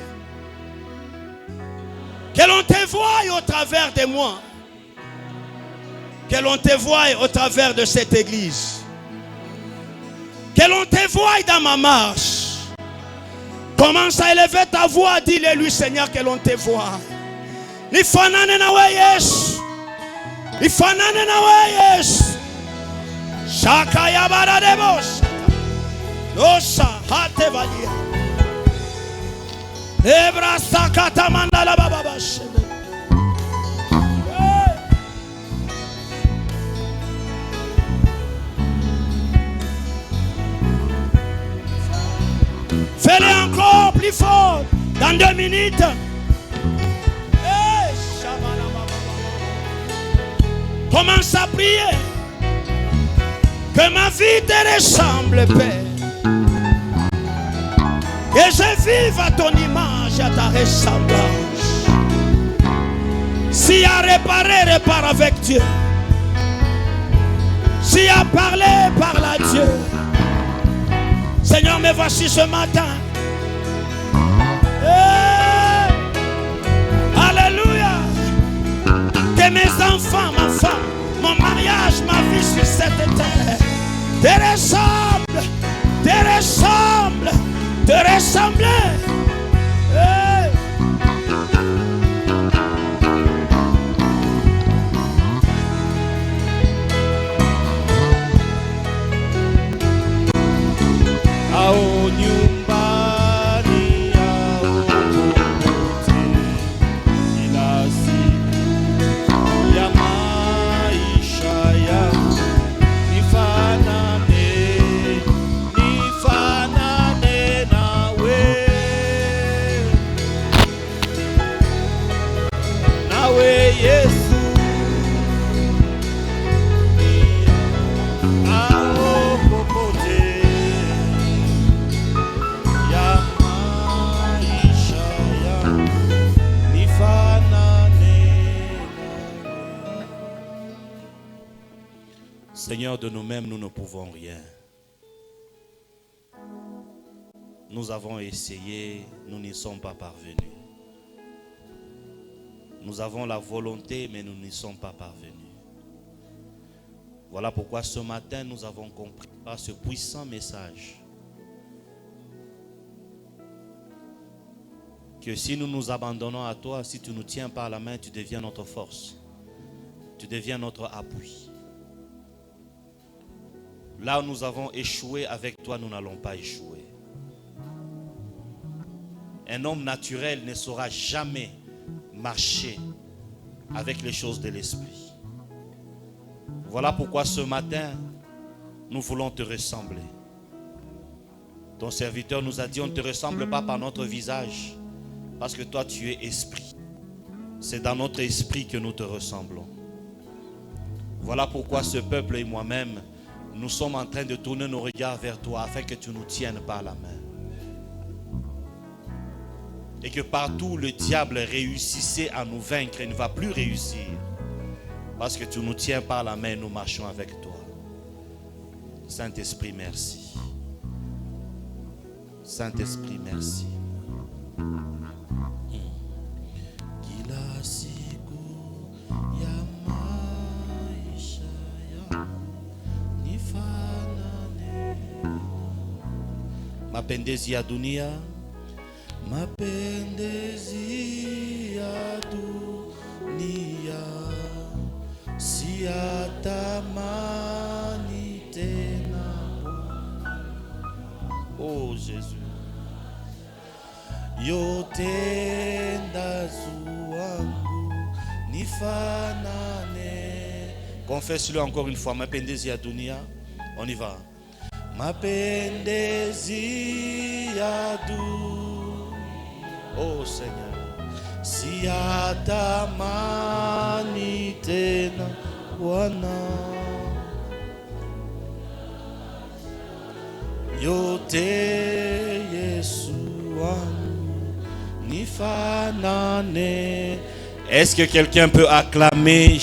Que l'on te voie au travers de moi. Que l'on te voie au travers de cette église. Que l'on te voie dans ma marche. Commence à élever ta voix. Dis-le-lui, Seigneur, que l'on te voie. Nifanane na we Yesu. Nifanane na we Yesu. Shaka ya baradebos. Osa hate valia. Ebra sakata mandala baba shebe. Fais-le encore plus fort. Dans 2 minutes. Commence à prier. Que ma vie te ressemble, Père. Que je vive à ton image, à ta ressemblance. Si à réparer, répare avec Dieu. Si à parler, parle à Dieu. Seigneur, me voici ce matin. Hey! Alléluia. Que mes enfants, ma femme, mon mariage, ma vie sur cette terre te ressemble, te ressemble, te ressembler. Hey! Ao nyumbani ao popote inasi ya maisha yangu nifanane nawe Yesu ao popote ya maisha yangu nifanane nawe. Seigneur, de nous-mêmes, nous ne pouvons rien. Nous avons essayé, nous n'y sommes pas parvenus. Nous avons la volonté, mais nous n'y sommes pas parvenus. Voilà pourquoi ce matin, nous avons compris par ce puissant message que si nous nous abandonnons à toi, si tu nous tiens par la main, tu deviens notre force. Tu deviens notre appui. Là où nous avons échoué, avec toi, nous n'allons pas échouer. Un homme naturel ne saura jamais marcher avec les choses de l'esprit. Voilà pourquoi ce matin, nous voulons te ressembler. Ton serviteur nous a dit, on ne te ressemble pas par notre visage, parce que toi tu es esprit. C'est dans notre esprit que nous te ressemblons. Voilà pourquoi ce peuple et moi-même, nous sommes en train de tourner nos regards vers toi afin que tu nous tiennes par la main. Et que partout le diable réussissait à nous vaincre, il ne va plus réussir. Parce que tu nous tiens par la main et nous marchons avec toi. Saint-Esprit, merci. Saint-Esprit, merci. Mapendezi ya dunia, mapendezi ya dunia siyatamani tena. Oh Jésus, yote ndazu wangu nifanane. Confesse-le encore une fois, mapendezi ya dunia. On y va. Mapendezi ya dunia, oh Seigneur, siyatamani tena Bwana, yote Yesu wangu nifanane. Est-ce que quelqu'un peut acclamer